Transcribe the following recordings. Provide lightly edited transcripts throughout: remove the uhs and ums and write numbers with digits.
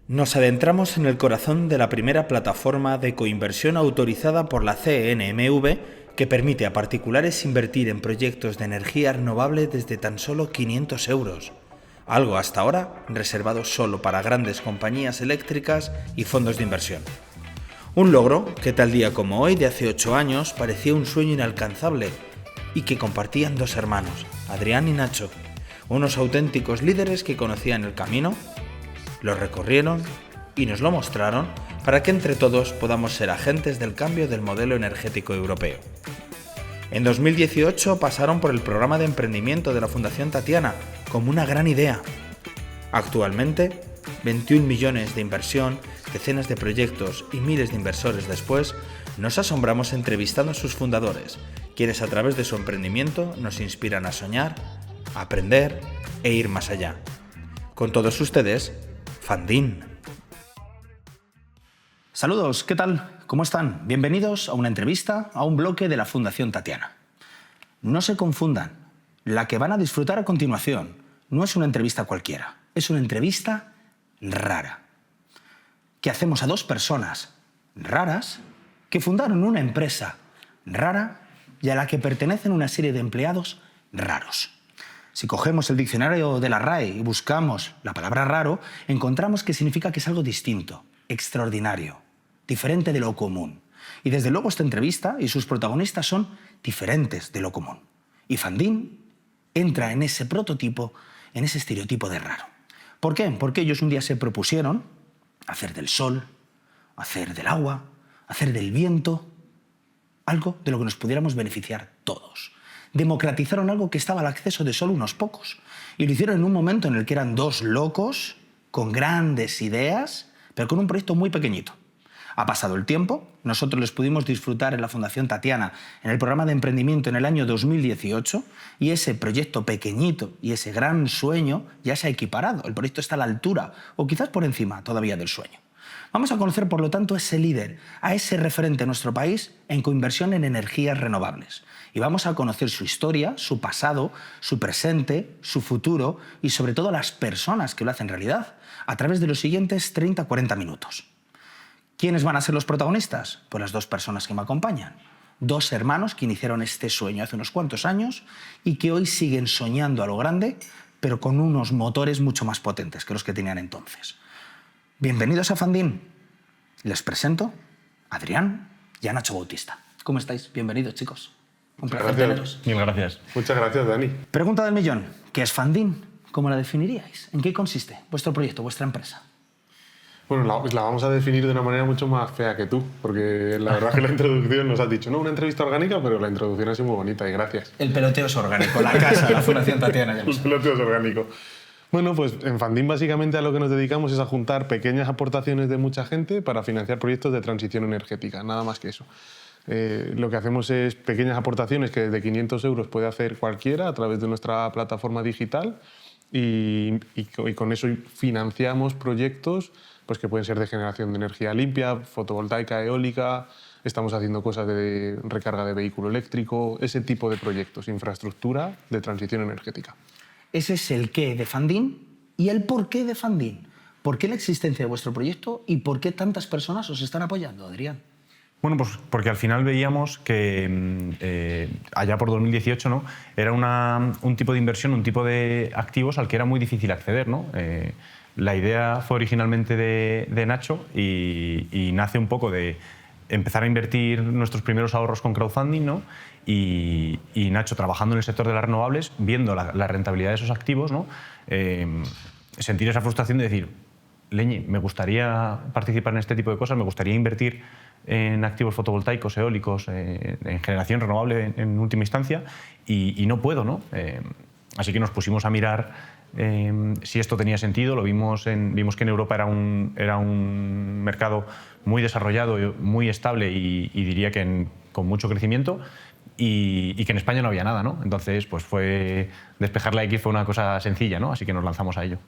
Nos adentramos en el corazón de la primera plataforma de coinversión autorizada por la CNMV que permite a particulares invertir en proyectos de energía renovable desde tan solo 500 euros, algo hasta ahora reservado solo para grandes compañías eléctricas y fondos de inversión. Un logro que tal día como hoy de hace 8 años parecía un sueño inalcanzable y que compartían dos hermanos, Adrián y Nacho, unos auténticos líderes que conocían el camino, lo recorrieron y nos lo mostraron para que entre todos podamos ser agentes del cambio del modelo energético europeo. En 2018 pasaron por el programa de emprendimiento de la Fundación Tatiana como una gran idea. Actualmente, 21 millones de inversión, decenas de proyectos y miles de inversores después, nos asombramos entrevistando a sus fundadores, quienes a través de su emprendimiento nos inspiran a soñar, a aprender e ir más allá. Con todos ustedes, Fandin. Saludos, ¿qué tal? ¿Cómo están? Bienvenidos a una entrevista a un bloque de la Fundación Tatiana. No se confundan, la que van a disfrutar a continuación no es una entrevista cualquiera, es una entrevista rara, que hacemos a dos personas raras que fundaron una empresa rara y a la que pertenecen una serie de empleados raros. Si cogemos el diccionario de la RAE y buscamos la palabra raro, encontramos que significa que es algo distinto, extraordinario, diferente de lo común. Y desde luego esta entrevista y sus protagonistas son diferentes de lo común. Y Fandin entra en ese prototipo, en ese estereotipo de raro. ¿Por qué? Porque ellos un día se propusieron hacer del sol, hacer del agua, hacer del viento, algo de lo que nos pudiéramos beneficiar todos. Democratizaron algo que estaba al acceso de solo unos pocos. Y lo hicieron en un momento en el que eran dos locos, con grandes ideas, pero con un proyecto muy pequeñito. Ha pasado el tiempo, nosotros les pudimos disfrutar en la Fundación Tatiana, en el programa de emprendimiento en el año 2018, y ese proyecto pequeñito y ese gran sueño ya se ha equiparado. El proyecto está a la altura, o quizás por encima todavía del sueño. Vamos a conocer, por lo tanto, a ese líder, a ese referente en nuestro país en coinversión en energías renovables. Y vamos a conocer su historia, su pasado, su presente, su futuro y sobre todo las personas que lo hacen realidad a través de los siguientes 30-40 minutos. ¿Quiénes van a ser los protagonistas? Pues las dos personas que me acompañan. Dos hermanos que iniciaron este sueño hace unos cuantos años y que hoy siguen soñando a lo grande, pero con unos motores mucho más potentes que los que tenían entonces. Bienvenidos a Fandin. Les presento a Adrián y a Nacho Bautista. ¿Cómo estáis? Bienvenidos, chicos. Un placer teneros. Mil gracias. Muchas gracias, Dani. Pregunta del millón. ¿Qué es Fandin? ¿Cómo la definiríais? ¿En qué consiste vuestro proyecto, vuestra empresa? Bueno, la vamos a definir de una manera mucho más fea que tú, porque la verdad es que la introducción nos has dicho, no, una entrevista orgánica, pero la introducción ha sido muy bonita y gracias. El peloteo es orgánico, la casa, la Fundación Tatiana. El peloteo es orgánico. Bueno, pues en Fandin básicamente a lo que nos dedicamos es a juntar pequeñas aportaciones de mucha gente para financiar proyectos de transición energética, nada más que eso. Lo que hacemos es pequeñas aportaciones que desde 500 euros puede hacer cualquiera a través de nuestra plataforma digital y con eso financiamos proyectos pues, que pueden ser de generación de energía limpia, fotovoltaica, eólica, estamos haciendo cosas de recarga de vehículo eléctrico, ese tipo de proyectos, infraestructura de transición energética. Ese es el qué de Fandin y el por qué de Fandin. ¿Por qué la existencia de vuestro proyecto y por qué tantas personas os están apoyando, Adrián? Bueno, pues porque al final veíamos que allá por 2018 ¿no? era un tipo de inversión, un tipo de activos al que era muy difícil acceder, ¿no? La idea fue originalmente de Nacho y nace un poco de empezar a invertir nuestros primeros ahorros con crowdfunding, ¿no? Y Nacho, trabajando en el sector de las renovables, viendo la rentabilidad de esos activos, ¿no? Sentir esa frustración de decir, Leñi, me gustaría participar en este tipo de cosas, me gustaría invertir en activos fotovoltaicos, eólicos, en generación renovable en última instancia, y no puedo, ¿no? Así que nos pusimos a mirar si esto tenía sentido. Vimos que en Europa era un mercado muy desarrollado, muy estable y diría que con mucho crecimiento, y que en España no había nada, ¿no? Entonces, pues despejar la X fue una cosa sencilla, ¿no? Así que nos lanzamos a ello.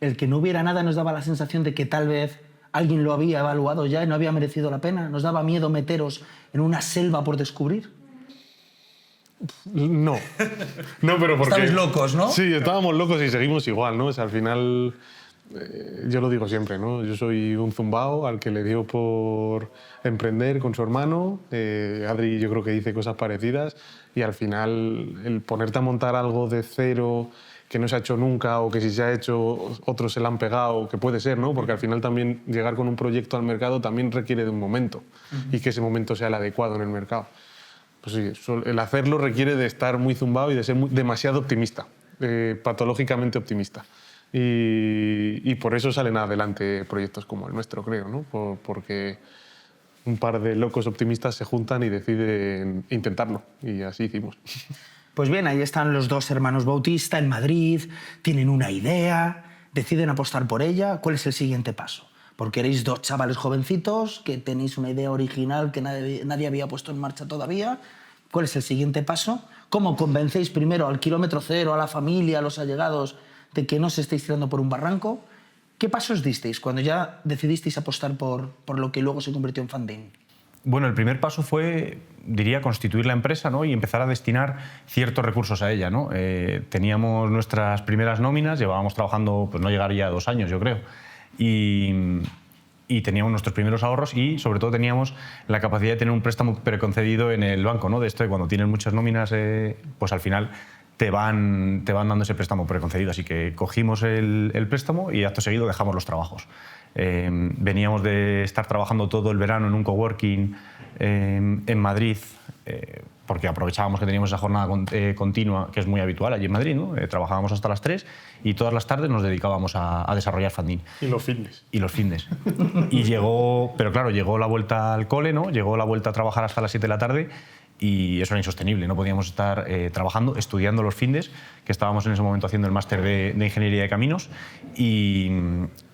El que no hubiera nada nos daba la sensación de que tal vez alguien lo había evaluado ya y no había merecido la pena. ¿Nos daba miedo meteros en una selva por descubrir? No, no, pero porque... Estabais locos, ¿no? Sí, estábamos locos y seguimos igual, ¿no? O sea, al final yo lo digo siempre, ¿no? Yo soy un zumbao al que le dio por emprender con su hermano. Adri yo creo que dice cosas parecidas y al final el ponerte a montar algo de cero que no se ha hecho nunca o que si se ha hecho otros se la han pegado, que puede ser, ¿no? Porque al final también llegar con un proyecto al mercado también requiere de un momento y que ese momento sea el adecuado en el mercado. Pues sí, el hacerlo requiere de estar muy zumbao y de ser demasiado optimista, patológicamente optimista. Y por eso salen adelante proyectos como el nuestro, creo, ¿no? Porque un par de locos optimistas se juntan y deciden intentarlo. Y así hicimos. Pues bien, ahí están los dos hermanos Bautista en Madrid, tienen una idea, deciden apostar por ella. ¿Cuál es el siguiente paso? Porque erais dos chavales jovencitos que tenéis una idea original que nadie había puesto en marcha todavía. ¿Cuál es el siguiente paso? ¿Cómo convencéis primero al kilómetro cero, a la familia, a los allegados, de que no os estáis tirando por un barranco? ¿Qué pasos disteis cuando ya decidisteis apostar por lo que luego se convirtió en Funding? Bueno, el primer paso fue, diría, constituir la empresa, ¿no? Y empezar a destinar ciertos recursos a ella, ¿no? Teníamos nuestras primeras nóminas, llevábamos trabajando, pues no llegaría a 2 años, yo creo, y teníamos nuestros primeros ahorros y, sobre todo, teníamos la capacidad de tener un préstamo preconcedido en el banco, ¿no? De esto de cuando tienes muchas nóminas, pues al final te van dando ese préstamo preconcedido. Así que cogimos el préstamo y acto seguido dejamos los trabajos. Veníamos de estar trabajando todo el verano en un coworking en Madrid, porque aprovechábamos que teníamos esa jornada continua, que es muy habitual allí en Madrid, ¿no? Trabajábamos hasta las 3 y todas las tardes nos dedicábamos a desarrollar Funding. Y los fitness. Y los fitness. Y llegó, pero claro, llegó la vuelta al cole, ¿no? Llegó la vuelta a trabajar hasta las 7 de la tarde y eso era insostenible. No podíamos estar trabajando, estudiando los fitness, que estábamos en ese momento haciendo el máster de Ingeniería de Caminos e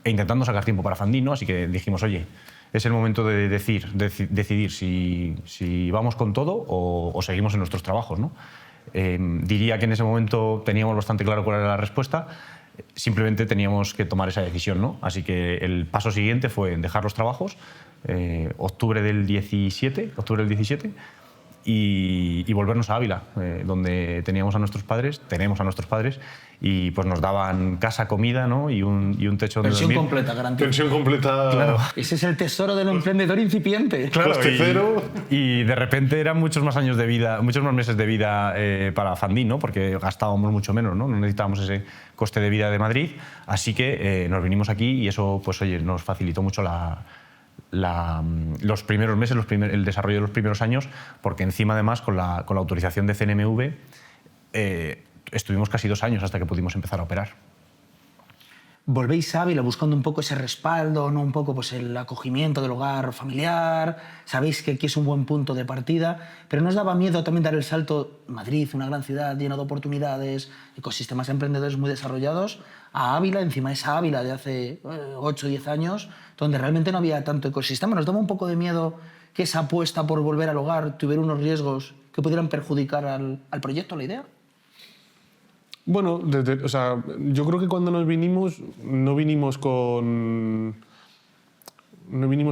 intentando sacar tiempo para Funding, ¿no? Así que dijimos, oye, es el momento de decidir si vamos con todo o seguimos en nuestros trabajos, ¿no? Diría que en ese momento teníamos bastante claro cuál era la respuesta, simplemente teníamos que tomar esa decisión, ¿no? Así que el paso siguiente fue dejar los trabajos, octubre del 17, y volvernos a Ávila, donde tenemos a nuestros padres y pues nos daban casa, comida, ¿no? y un techo donde Pensión dormir. completa, garantía. Pensión completa. Claro. Ese es el tesoro del emprendedor incipiente. Claro, Coste cero. y de repente eran muchos más años de vida, muchos más meses de vida para Funding, ¿no? Porque gastábamos mucho menos, ¿no? No necesitábamos ese coste de vida de Madrid, así que nos vinimos aquí y eso, pues oye, nos facilitó mucho los primeros meses, el desarrollo de los primeros años, porque encima además con la autorización de CNMV estuvimos casi 2 años hasta que pudimos empezar a operar. Volvéis a Ávila buscando un poco ese respaldo, ¿no? Un poco pues, el acogimiento del hogar familiar, sabéis que aquí es un buen punto de partida, pero ¿no os daba miedo también dar el salto Madrid, una gran ciudad llena de oportunidades, ecosistemas emprendedores muy desarrollados, a Ávila, encima esa Ávila de hace 8 o 10 años, donde realmente no había tanto ecosistema? ¿Nos daba un poco de miedo que esa apuesta por volver al hogar tuviera unos riesgos que pudieran perjudicar al proyecto, a la idea? Bueno, yo creo que cuando nos vinimos, no vinimos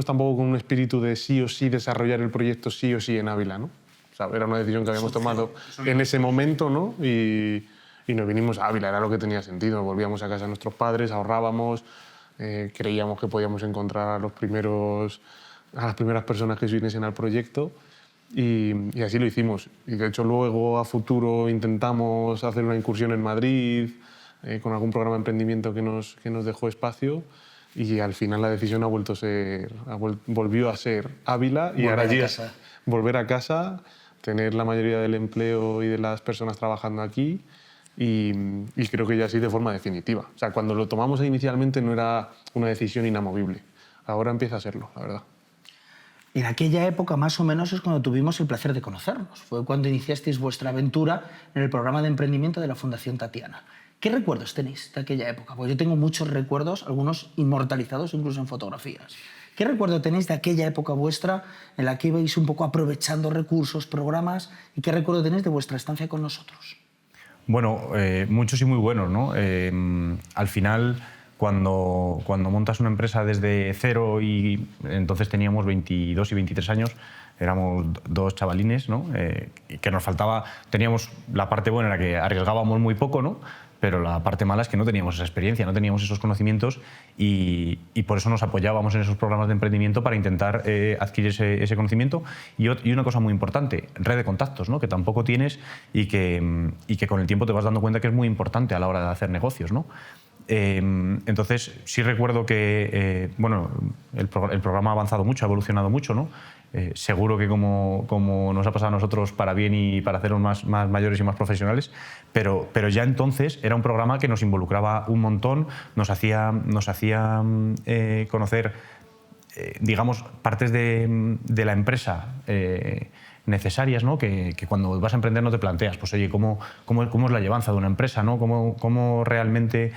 tampoco con un espíritu de sí o sí desarrollar el proyecto sí o sí en Ávila, ¿no? O sea, era una decisión que habíamos tomado en ese momento, ¿no? Y nos vinimos a Ávila, era lo que tenía sentido. Volvíamos a casa de nuestros padres, ahorrábamos, creíamos que podíamos encontrar a las primeras personas que se viniesen al proyecto. Y así lo hicimos. Y de hecho luego a futuro intentamos hacer una incursión en Madrid con algún programa de emprendimiento que nos dejó espacio y al final la decisión volvió a ser Ávila y ahora ya volver a casa, tener la mayoría del empleo y de las personas trabajando aquí y creo que ya así de forma definitiva. O sea, cuando lo tomamos inicialmente no era una decisión inamovible. Ahora empieza a serlo, la verdad. En aquella época, más o menos, es cuando tuvimos el placer de conocernos. Fue cuando iniciasteis vuestra aventura en el programa de emprendimiento de la Fundación Tatiana. ¿Qué recuerdos tenéis de aquella época? Pues yo tengo muchos recuerdos, algunos inmortalizados incluso en fotografías. ¿Qué recuerdo tenéis de aquella época vuestra en la que ibais un poco aprovechando recursos, programas? ¿Y qué recuerdo tenéis de vuestra estancia con nosotros? Bueno, muchos y muy buenos, ¿no? Al final, cuando montas una empresa desde cero y entonces teníamos 22 y 23 años, éramos 2 chavalines, ¿no? Que nos faltaba, teníamos la parte buena, era que arriesgábamos muy poco, ¿no? pero la parte mala es que no teníamos esa experiencia, no teníamos esos conocimientos y por eso nos apoyábamos en esos programas de emprendimiento para intentar adquirir ese conocimiento. Y una cosa muy importante, red de contactos, ¿no? Que tampoco tienes y que con el tiempo te vas dando cuenta que es muy importante a la hora de hacer negocios, ¿no? Entonces, sí recuerdo que bueno, el programa ha avanzado mucho, ha evolucionado mucho, ¿no? Seguro que como nos ha pasado a nosotros para bien y para hacernos más mayores y más profesionales, pero ya entonces era un programa que nos involucraba un montón, nos hacía conocer, digamos, partes de la empresa necesarias, ¿no? Que cuando vas a emprender no te planteas, pues oye, ¿cómo es la llevanza de una empresa, ¿no? ¿Cómo realmente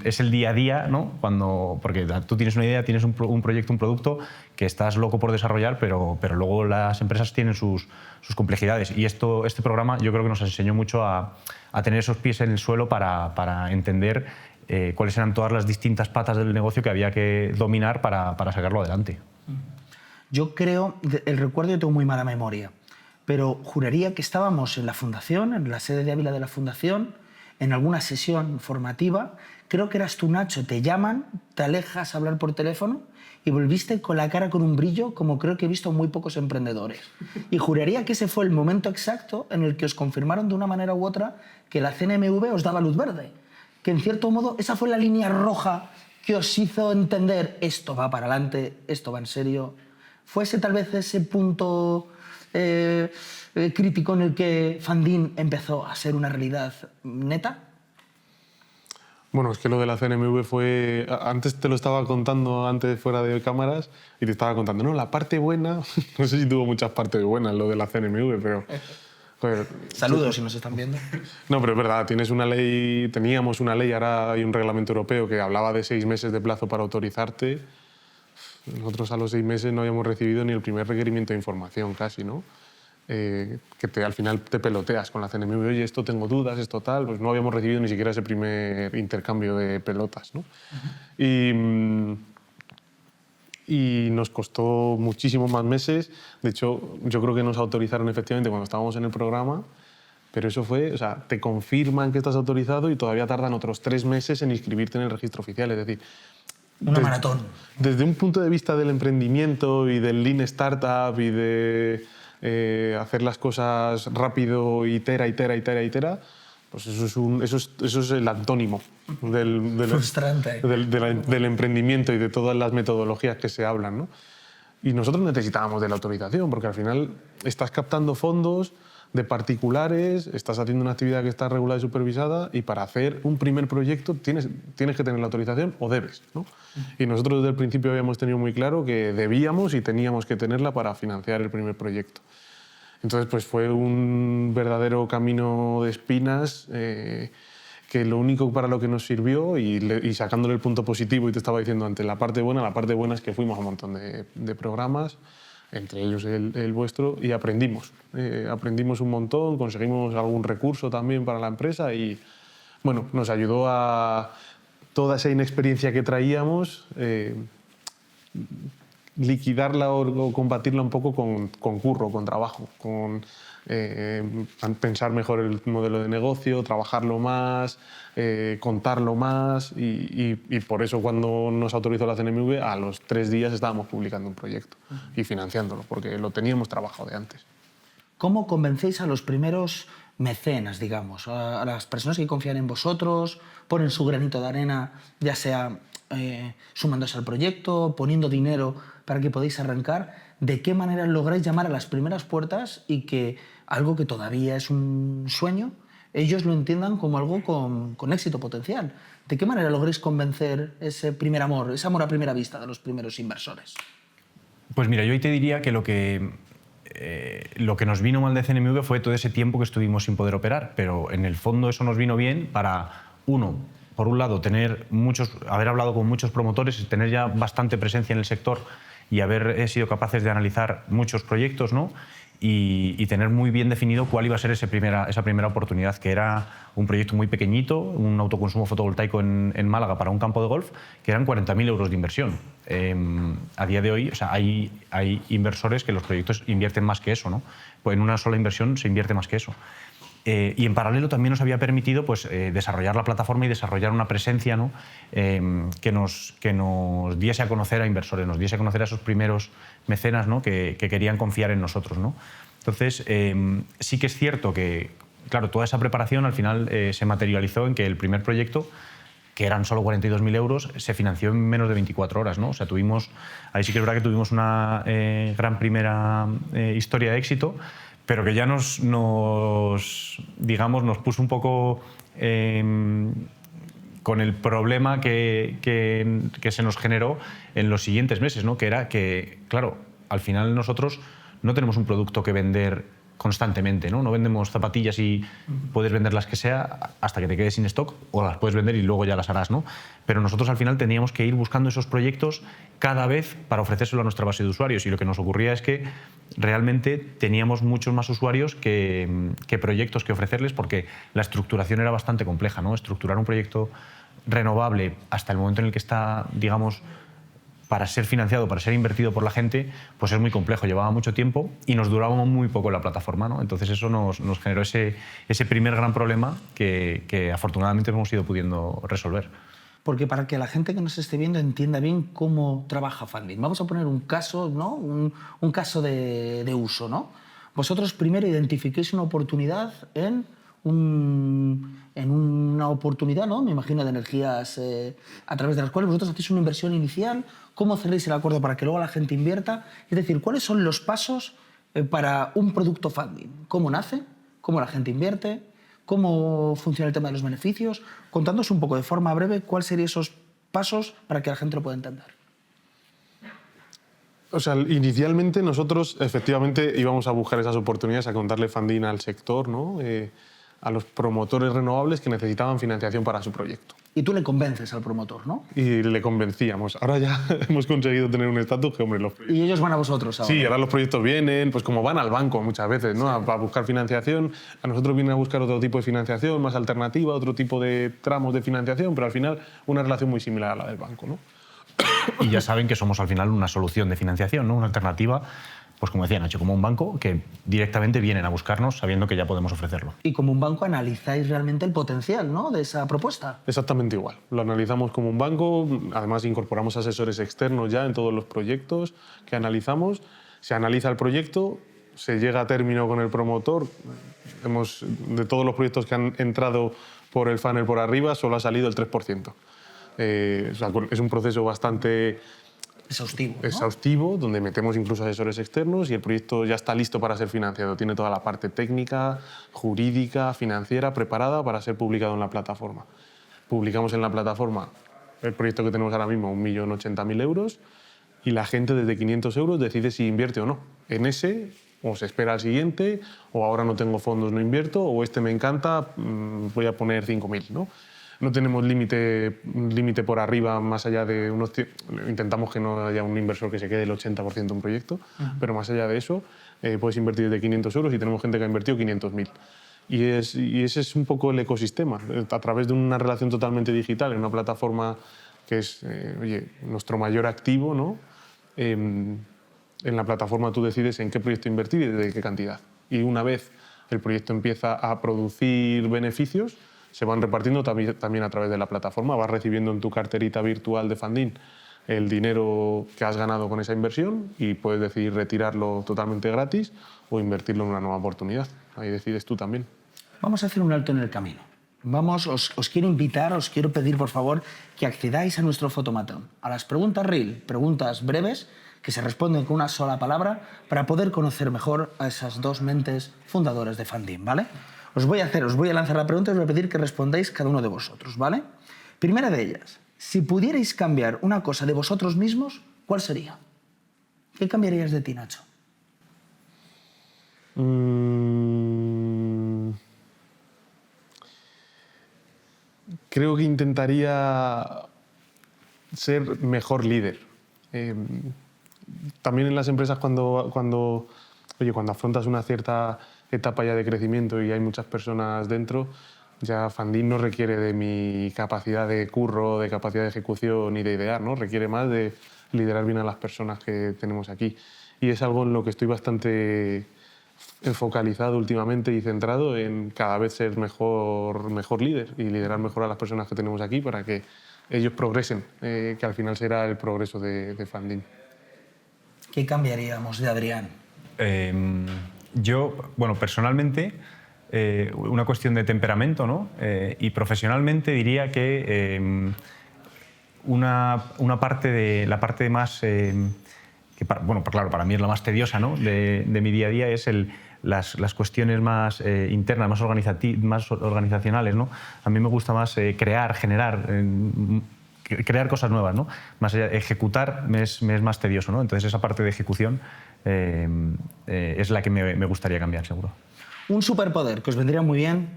es el día a día, ¿no? Porque tú tienes una idea, tienes un proyecto, un producto que estás loco por desarrollar, pero luego las empresas tienen sus complejidades. Y este programa yo creo que nos enseñó mucho a tener esos pies en el suelo para entender cuáles eran todas las distintas patas del negocio que había que dominar para sacarlo adelante. Yo creo, el recuerdo yo tengo muy mala memoria, pero juraría que estábamos en la fundación, en la sede de Ávila de la fundación, en alguna sesión formativa. Creo que eras tú, Nacho, te llaman, te alejas a hablar por teléfono y volviste con la cara con un brillo como creo que he visto muy pocos emprendedores. Y juraría que ese fue el momento exacto en el que os confirmaron de una manera u otra que la CNMV os daba luz verde. Que en cierto modo esa fue la línea roja que os hizo entender esto va para adelante, esto va en serio. ¿Fuese tal vez ese punto crítico en el que Funding empezó a ser una realidad neta? Bueno, es que lo de la CNMV fue... Antes te lo estaba contando, antes fuera de cámaras, y te estaba contando, no, la parte buena... No sé si tuvo muchas partes buenas lo de la CNMV, pero... Joder, saludos si nos están viendo. No, pero es verdad, teníamos una ley, ahora hay un reglamento europeo que hablaba de 6 meses de plazo para autorizarte. Nosotros a los 6 meses no habíamos recibido ni el primer requerimiento de información casi, ¿no? Al final te peloteas con la CNMV, oye, esto tengo dudas, esto tal, pues no habíamos recibido ni siquiera ese primer intercambio de pelotas, ¿no? Y nos costó muchísimos más meses. De hecho, yo creo que nos autorizaron efectivamente cuando estábamos en el programa, pero eso fue, o sea, te confirman que estás autorizado y todavía tardan otros 3 meses en inscribirte en el registro oficial, es decir... Una maratón. Desde un punto de vista del emprendimiento y del Lean Startup y de hacer las cosas rápido, itera, pues eso es el antónimo Frustrante. del emprendimiento y de todas las metodologías que se hablan, ¿no? Y nosotros necesitábamos de la autorización porque al final estás captando fondos de particulares, estás haciendo una actividad que está regulada y supervisada y para hacer un primer proyecto tienes que tener la autorización o debes, ¿no? Y nosotros desde el principio habíamos tenido muy claro que debíamos y teníamos que tenerla para financiar el primer proyecto. Entonces pues fue un verdadero camino de espinas que lo único para lo que nos sirvió y sacándole el punto positivo, y te estaba diciendo antes, la parte buena es que fuimos a un montón de programas, entre ellos el vuestro, y aprendimos un montón, conseguimos algún recurso también para la empresa y bueno, nos ayudó a toda esa inexperiencia que traíamos, liquidarla o combatirla un poco con curro, con trabajo, con pensar mejor el modelo de negocio, trabajarlo más, contarlo más y por eso cuando nos autorizó la CNMV a los 3 días estábamos publicando un proyecto y financiándolo porque lo teníamos trabajado de antes. ¿Cómo convencéis a los primeros mecenas, digamos, a las personas que confían en vosotros, ponen su granito de arena, ya sea sumándose al proyecto, poniendo dinero para que podáis arrancar? ¿De qué manera lográis llamar a las primeras puertas y que algo que todavía es un sueño, ellos lo entiendan como algo con éxito potencial? ¿De qué manera lográis convencer ese primer amor, ese amor a primera vista de los primeros inversores? Pues mira, yo hoy te diría que lo que nos vino mal de CNMV fue todo ese tiempo que estuvimos sin poder operar, pero en el fondo eso nos vino bien para, por un lado, haber hablado con muchos promotores, tener ya bastante presencia en el sector y haber sido capaces de analizar muchos proyectos, ¿no? Y tener muy bien definido cuál iba a ser esa primera oportunidad, que era un proyecto muy pequeñito, un autoconsumo fotovoltaico en Málaga para un campo de golf, que eran 40.000 euros de inversión. A día de hoy, o sea, hay inversores que los proyectos invierten más que eso, ¿no? Pues en una sola inversión se invierte más que eso. Y en paralelo también nos había permitido pues, desarrollar la plataforma y desarrollar una presencia, ¿no? Que nos diese a conocer a inversores, nos diese a conocer a esos primeros mecenas, ¿no? que querían confiar en nosotros, ¿no? Entonces, sí que es cierto que, claro, toda esa preparación al final se materializó en que el primer proyecto, que eran solo 42.000 euros, se financió en menos de 24 horas, ¿no? O sea, ahí sí que es verdad que tuvimos una gran primera historia de éxito, pero que ya nos puso un poco con el problema que se nos generó en los siguientes meses, ¿no? Que era que, claro, al final nosotros no tenemos un producto que vender constantemente, ¿no? No vendemos zapatillas y puedes vender las que sea hasta que te quedes sin stock, o las puedes vender y luego ya las harás, ¿no? Pero nosotros al final teníamos que ir buscando esos proyectos cada vez para ofrecérselo a nuestra base de usuarios, y lo que nos ocurría es que realmente teníamos muchos más usuarios que proyectos que ofrecerles, porque la estructuración era bastante compleja, ¿no? Estructurar un proyecto renovable hasta el momento en el que está, digamos, para ser financiado, para ser invertido por la gente, pues es muy complejo, llevaba mucho tiempo y nos duraba muy poco la plataforma, ¿no? Entonces eso nos generó ese primer gran problema que afortunadamente hemos ido pudiendo resolver. Porque para que la gente que nos esté viendo entienda bien cómo trabaja Funding, vamos a poner un caso, ¿no? Un caso de uso, ¿no? Vosotros primero identifiquéis una oportunidad en una oportunidad, ¿no? Me imagino, de energías a través de las cuales vosotros hacéis una inversión inicial. ¿Cómo cerréis el acuerdo para que luego la gente invierta? Es decir, ¿cuáles son los pasos para un producto funding? ¿Cómo nace? ¿Cómo la gente invierte? ¿Cómo funciona el tema de los beneficios? Contándonos un poco de forma breve cuáles serían esos pasos para que la gente lo pueda entender. O sea, inicialmente nosotros efectivamente íbamos a buscar esas oportunidades, a contarle funding al sector, ¿no? A los promotores renovables que necesitaban financiación para su proyecto. Y tú le convences al promotor, ¿no? Y le convencíamos. Ahora ya hemos conseguido tener un estatus que, hombre, Y ellos van a vosotros ahora. Sí, ahora los proyectos vienen, pues como van al banco muchas veces, ¿no? Sí. A buscar financiación. A nosotros vienen a buscar otro tipo de financiación, más alternativa, otro tipo de tramos de financiación, pero al final una relación muy similar a la del banco, ¿no? Y ya saben que somos al final una solución de financiación, ¿no? Una alternativa, pues como decía Nacho, como un banco que directamente vienen a buscarnos sabiendo que ya podemos ofrecerlo. Y como un banco analizáis realmente el potencial, ¿no?, de esa propuesta. Exactamente igual. Lo analizamos como un banco, además incorporamos asesores externos ya en todos los proyectos que analizamos. Se analiza el proyecto, se llega a término con el promotor. De todos los proyectos que han entrado por el funnel por arriba, solo ha salido el 3%. O sea, es un proceso bastante exhaustivo, ¿no? Exhaustivo, donde metemos incluso asesores externos y el proyecto ya está listo para ser financiado. Tiene toda la parte técnica, jurídica, financiera preparada para ser publicado en la plataforma. Publicamos en la plataforma el proyecto que tenemos ahora mismo, 1.080.000 euros, y la gente desde 500 euros decide si invierte o no. En ese, o se espera al siguiente, o ahora no tengo fondos, no invierto, o este me encanta, voy a poner 5.000, ¿no? No tenemos límite por arriba, más allá de unos... Intentamos que no haya un inversor que se quede el 80% de un proyecto, pero más allá de eso, puedes invertir desde 500 euros y tenemos gente que ha invertido 500.000. Y ese es un poco el ecosistema, a través de una relación totalmente digital, en una plataforma que es nuestro mayor activo, ¿no? En la plataforma tú decides en qué proyecto invertir y desde qué cantidad. Y una vez el proyecto empieza a producir beneficios, se van repartiendo también a través de la plataforma. Vas recibiendo en tu carterita virtual de Funding el dinero que has ganado con esa inversión y puedes decidir retirarlo totalmente gratis o invertirlo en una nueva oportunidad. Ahí decides tú también. Vamos a hacer un alto en el camino. Os quiero invitar, os quiero pedir, por favor, que accedáis a nuestro fotomatón, a las preguntas REAL, preguntas breves que se responden con una sola palabra para poder conocer mejor a esas dos mentes fundadoras de Funding, ¿vale? Os voy a lanzar la pregunta y os voy a pedir que respondáis cada uno de vosotros, ¿vale? Primera de ellas, si pudierais cambiar una cosa de vosotros mismos, ¿cuál sería? ¿Qué cambiarías de ti, Nacho? Creo que intentaría ser mejor líder. También en las empresas cuando afrontas una cierta etapa ya de crecimiento y hay muchas personas dentro, ya Funding no requiere de mi capacidad de curro, de capacidad de ejecución y de idear, ¿no? Requiere más de liderar bien a las personas que tenemos aquí. Y es algo en lo que estoy bastante focalizado últimamente y centrado en cada vez ser mejor líder y liderar mejor a las personas que tenemos aquí para que ellos progresen, que al final será el progreso de Funding. ¿Qué cambiaríamos de Adrián? Yo, bueno, personalmente, una cuestión de temperamento, ¿no? Y profesionalmente diría que una parte de la parte más bueno, claro, para mí es la más tediosa, ¿no? de mi día a día es las cuestiones más internas, más organizacionales, ¿no? A mí me gusta más crear, generar, crear cosas nuevas, ¿no? Más allá, ejecutar me es más tedioso, ¿no? Entonces esa parte de ejecución es la que me gustaría cambiar, seguro. Un superpoder que os vendría muy bien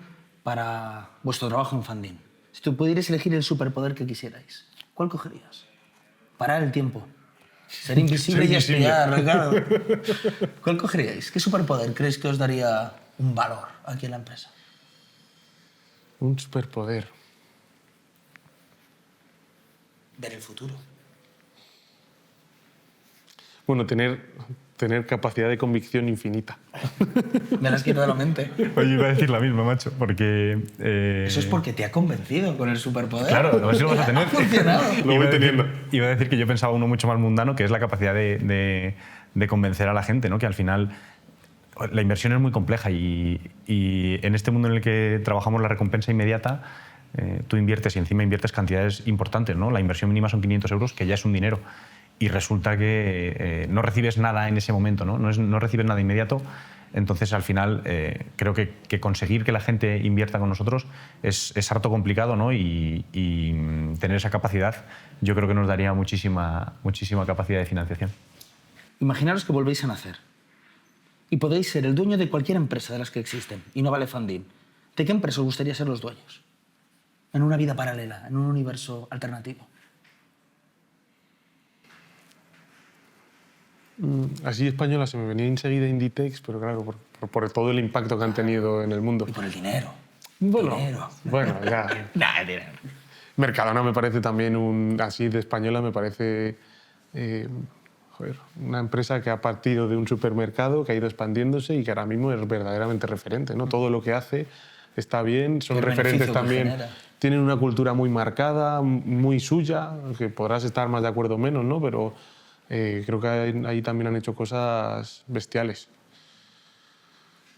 para vuestro trabajo en Funding. Si tú pudierais elegir el superpoder que quisierais, ¿cuál cogerías? Parar el tiempo. Ser invisible y espiar, claro. ¿Cuál cogeríais? ¿Qué superpoder creéis que os daría un valor aquí en la empresa? Un superpoder. Ver el futuro. Bueno, tener capacidad de convicción infinita. Me las quito de la mente. Oye, iba a decir la misma, macho, porque... Eso es porque te ha convencido con el superpoder. Claro, a ver si lo vas a tener. Ha funcionado. Lo voy teniendo. Iba a decir que yo pensaba uno mucho más mundano, que es la capacidad de convencer a la gente, ¿no? Que al final la inversión es muy compleja y en este mundo en el que trabajamos la recompensa inmediata, tú inviertes y encima inviertes cantidades importantes, ¿no? La inversión mínima son 500 euros, que ya es un dinero. Y resulta que no recibes nada en ese momento, ¿no? No recibes nada inmediato. Entonces, al final, creo que conseguir que la gente invierta con nosotros es harto complicado, ¿no? Y tener esa capacidad yo creo que nos daría muchísima capacidad de financiación. Imaginaros que volvéis a nacer y podéis ser el dueño de cualquier empresa de las que existen y no vale Funding. ¿De qué empresa os gustaría ser los dueños? En una vida paralela, en un universo alternativo. Así española se me venía enseguida Inditex, pero claro, por todo el impacto que han tenido en el mundo. Y por el dinero. Bueno, Dinero. bueno, ya. Nah, dinero. Mercadona me parece también, así de española, me parece una empresa que ha partido de un supermercado, que ha ido expandiéndose y que ahora mismo es verdaderamente referente, ¿no? Todo lo que hace está bien, son Qué referentes beneficio que también. genera. Tienen una cultura muy marcada, muy suya, que podrás estar más de acuerdo o menos, ¿no? Pero creo que ahí también han hecho cosas bestiales.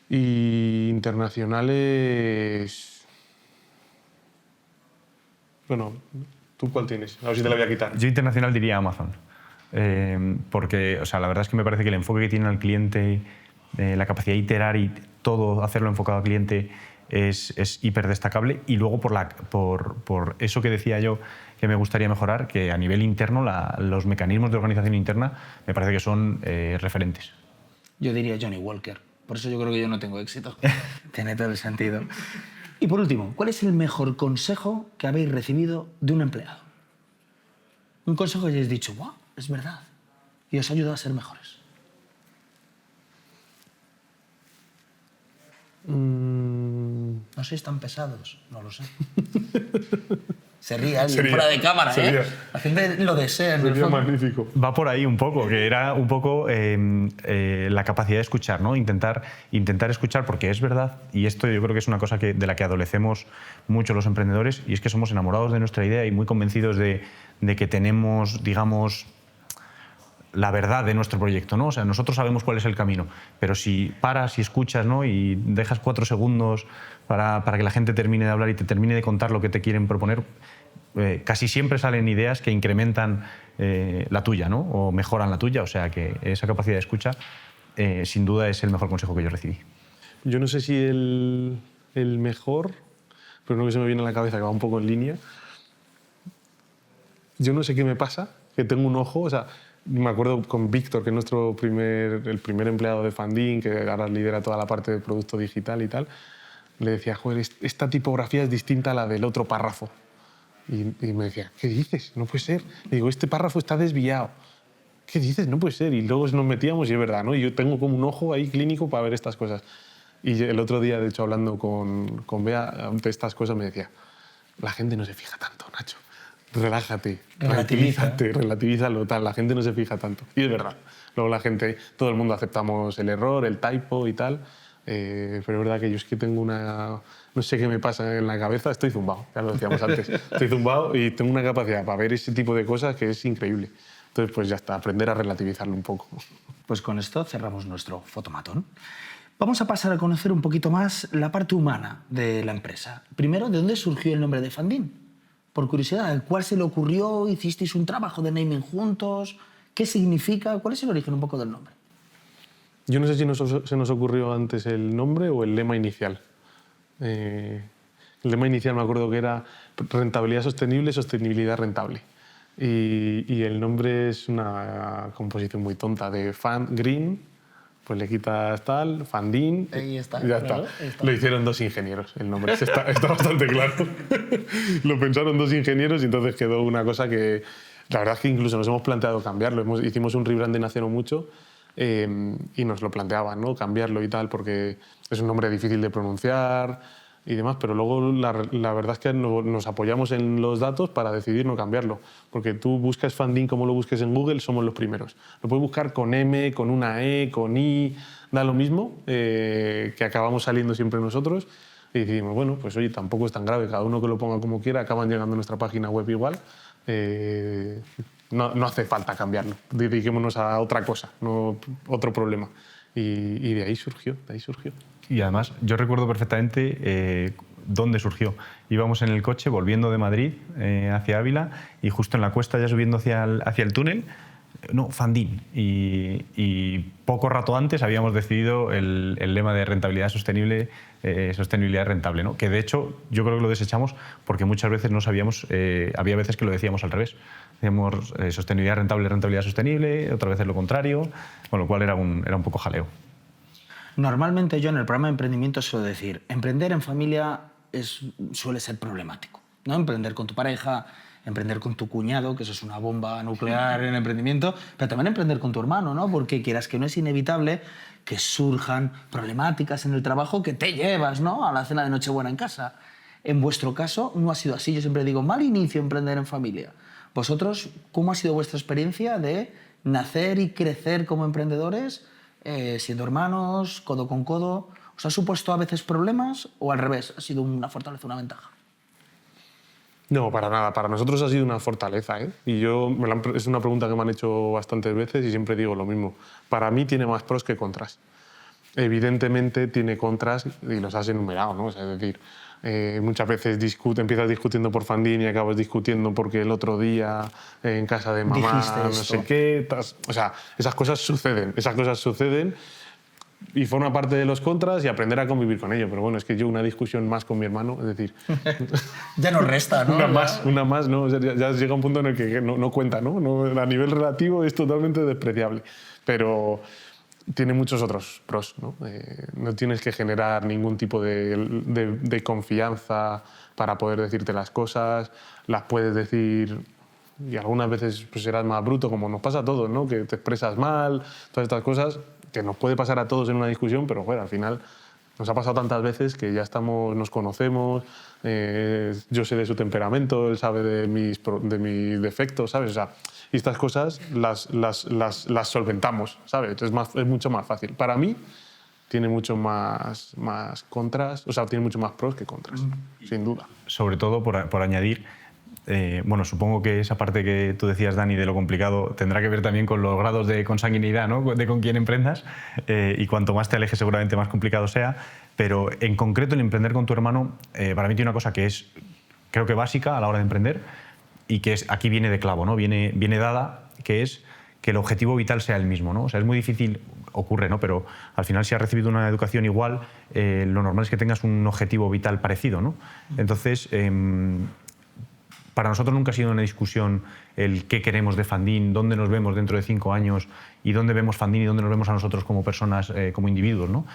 Y internacionales... Bueno, ¿tú cuál tienes? A ver si te la voy a quitar. Yo internacional diría Amazon. Porque, o sea, la verdad es que me parece que el enfoque que tiene al cliente, la capacidad de iterar y todo hacerlo enfocado al cliente es hiper destacable. Y luego por eso que decía yo que me gustaría mejorar, que a nivel interno los mecanismos de organización interna me parece que son referentes. Yo diría Johnny Walker. Por eso yo creo que yo no tengo éxito. Tiene todo el sentido. Y por último, ¿cuál es el mejor consejo que habéis recibido de un empleado? Un consejo que hayáis dicho, ¡guau! Es verdad. Y os ha ayudado a ser mejores. No sois tan pesados, no lo sé. Se ríe alguien fuera de cámara, sería. ¿eh? La gente lo desea. en el Sería fondo. magnífico. Va por ahí un poco, que era un poco la capacidad de escuchar, ¿no? Intentar escuchar, porque es verdad, y esto yo creo que es una cosa de la que adolecemos mucho los emprendedores, y es que somos enamorados de nuestra idea y muy convencidos de que tenemos, digamos, la verdad de nuestro proyecto, ¿no? O sea, nosotros sabemos cuál es el camino, pero si paras y escuchas, ¿no? Y dejas 4 segundos para que la gente termine de hablar y te termine de contar lo que te quieren proponer, casi siempre salen ideas que incrementan la tuya, ¿no? O mejoran la tuya, o sea que esa capacidad de escucha sin duda es el mejor consejo que yo recibí. Yo no sé si el mejor, pero uno que se me viene a la cabeza que va un poco en línea. Yo no sé qué me pasa, que tengo un ojo, o sea, me acuerdo con Víctor, que es el primer empleado de Funding, que ahora lidera toda la parte de producto digital y tal, le decía, joder, esta tipografía es distinta a la del otro párrafo. Y me decía, ¿qué dices? No puede ser. Le digo, este párrafo está desviado. ¿Qué dices? No puede ser. Y luego nos metíamos y es verdad, ¿no? Y yo tengo como un ojo ahí clínico para ver estas cosas. Y el otro día, de hecho, hablando con Bea de estas cosas, me decía, la gente no se fija tanto, Nacho. relájate, Relativiza. relatízalo, tal, la gente no se fija tanto. Y es verdad, luego la gente, todo el mundo aceptamos el error, el typo y tal, pero es verdad que yo es que tengo una... No sé qué me pasa en la cabeza, estoy zumbado, ya lo decíamos antes. Estoy zumbado y tengo una capacidad para ver ese tipo de cosas que es increíble. Entonces, pues ya está, aprender a relativizarlo un poco. Pues con esto cerramos nuestro fotomatón. Vamos a pasar a conocer un poquito más la parte humana de la empresa. Primero, ¿de dónde surgió el nombre de Fandin? Por curiosidad, ¿cuál se le ocurrió? ¿Hicisteis un trabajo de naming juntos? ¿Qué significa? ¿Cuál es el origen un poco del nombre? Yo no sé si se nos ocurrió antes el nombre o el lema inicial. El lema inicial me acuerdo que era rentabilidad sostenible, sostenibilidad rentable. Y el nombre es una composición muy tonta de fan green, pues le quitas tal, Fandin, Ahí está, y ya claro, está. ahí está. Lo hicieron 2 ingenieros, el nombre está bastante claro. Lo pensaron 2 ingenieros y entonces quedó una cosa que la verdad es que incluso nos hemos planteado cambiarlo. Hicimos un rebranding hace no mucho y nos lo planteaban, ¿no? Cambiarlo y tal, porque es un nombre difícil de pronunciar y demás, pero luego la verdad es que nos apoyamos en los datos para decidir no cambiarlo, porque tú buscas Fandin como lo busques en Google, somos los primeros. Lo puedes buscar con M, con una E, con I, da lo mismo, que acabamos saliendo siempre nosotros y decidimos, bueno, pues oye, tampoco es tan grave, cada uno que lo ponga como quiera, acaban llegando a nuestra página web igual. No hace falta cambiarlo, dediquémonos a otra cosa, no otro problema. Y de ahí surgió, Y además, yo recuerdo perfectamente dónde surgió. Íbamos en el coche volviendo de Madrid hacia Ávila y justo en la cuesta, ya subiendo hacia el túnel, no, Fandin. Y poco rato antes habíamos decidido el lema de rentabilidad sostenible, sostenibilidad rentable, ¿no? Que de hecho yo creo que lo desechamos porque muchas veces no sabíamos, había veces que lo decíamos al revés. Decíamos sostenibilidad rentable, rentabilidad sostenible, otra vez es lo contrario, con lo cual era un poco jaleo. Normalmente yo en el programa de emprendimiento suelo decir, emprender en familia suele ser problemático, ¿no? Emprender con tu pareja, emprender con tu cuñado, que eso es una bomba nuclear en el emprendimiento, pero también emprender con tu hermano, ¿no? Porque quieras que no es inevitable que surjan problemáticas en el trabajo que te llevas, ¿no? A la cena de Nochebuena en casa. En vuestro caso no ha sido así. Yo siempre digo, mal inicio emprender en familia. Vosotros, ¿cómo ha sido vuestra experiencia de nacer y crecer como emprendedores, siendo hermanos, codo con codo? ¿Os ha supuesto a veces problemas o al revés? ¿Ha sido una fortaleza, una ventaja? No, para nada. Para nosotros ha sido una fortaleza, ¿eh? Y es una pregunta que me han hecho bastantes veces y siempre digo lo mismo. Para mí tiene más pros que contras. Evidentemente tiene contras y los has enumerado, ¿no? O sea, es decir, muchas veces empiezas discutiendo por Fandin y acabas discutiendo porque el otro día en casa de mamá dijiste no esto. sé qué. O sea, esas cosas suceden y forma parte de los contras y aprender a convivir con ello. Pero bueno, es que yo una discusión más con mi hermano, es decir... Ya nos resta, ¿no? una más, ¿no? O sea, ya llega un punto en el que no cuenta, ¿no? A nivel relativo es totalmente despreciable. Pero tiene muchos otros pros, ¿no? No tienes que generar ningún tipo de confianza para poder decirte las cosas, las puedes decir y algunas veces pues, serás más bruto, como nos pasa a todos, ¿no? Que te expresas mal, todas estas cosas que nos puede pasar a todos en una discusión, pero bueno, al final nos ha pasado tantas veces que ya nos conocemos, yo sé de su temperamento, él sabe de mis defectos, ¿sabes? O sea, y estas cosas las solventamos, ¿sabes? Entonces es mucho más fácil. Para mí tiene mucho más contras, o sea, tiene mucho más pros que contras, sin duda. Sobre todo, por añadir, bueno, supongo que esa parte que tú decías, Dani, de lo complicado tendrá que ver también con los grados de consanguinidad, ¿no? De con quién emprendas, y cuanto más te alejes seguramente más complicado sea, pero en concreto el emprender con tu hermano para mí tiene una cosa que es, creo que básica a la hora de emprender y que aquí viene de clavo, ¿no? Viene dada, que es que el objetivo vital sea el mismo, ¿no? O sea, es muy difícil, ocurre, ¿no? Pero al final si has recibido una educación igual, lo normal es que tengas un objetivo vital parecido, ¿no? Entonces, para nosotros nunca ha sido una discusión el qué queremos de Fandin, dónde nos vemos dentro de 5 años y dónde vemos Fandin y dónde nos vemos a nosotros como personas, como individuos, ¿no?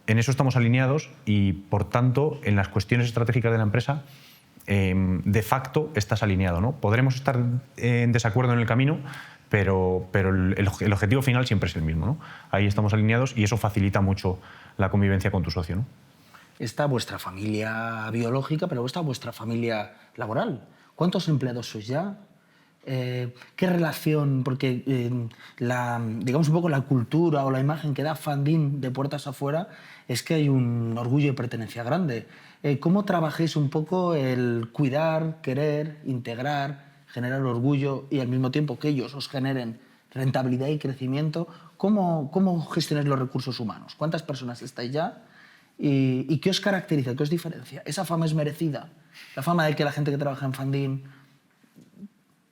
En eso estamos alineados y, por tanto, en las cuestiones estratégicas de la empresa, de facto estás alineado, ¿no? Podremos estar en desacuerdo en el camino, pero el objetivo final siempre es el mismo, ¿no? Ahí estamos alineados y eso facilita mucho la convivencia con tu socio, ¿no? Está vuestra familia biológica, pero está vuestra familia laboral. ¿Cuántos empleados sois ya? ¿Qué relación? Porque digamos un poco la cultura o la imagen que da Funding de puertas afuera es que hay un orgullo y pertenencia grande. ¿Cómo trabajáis un poco el cuidar, querer, integrar, generar orgullo y al mismo tiempo que ellos os generen rentabilidad y crecimiento? ¿Cómo gestionáis los recursos humanos? ¿Cuántas personas estáis ya? ¿Y qué os caracteriza? ¿Qué os diferencia? ¿Esa fama es merecida? La fama de que la gente que trabaja en Funding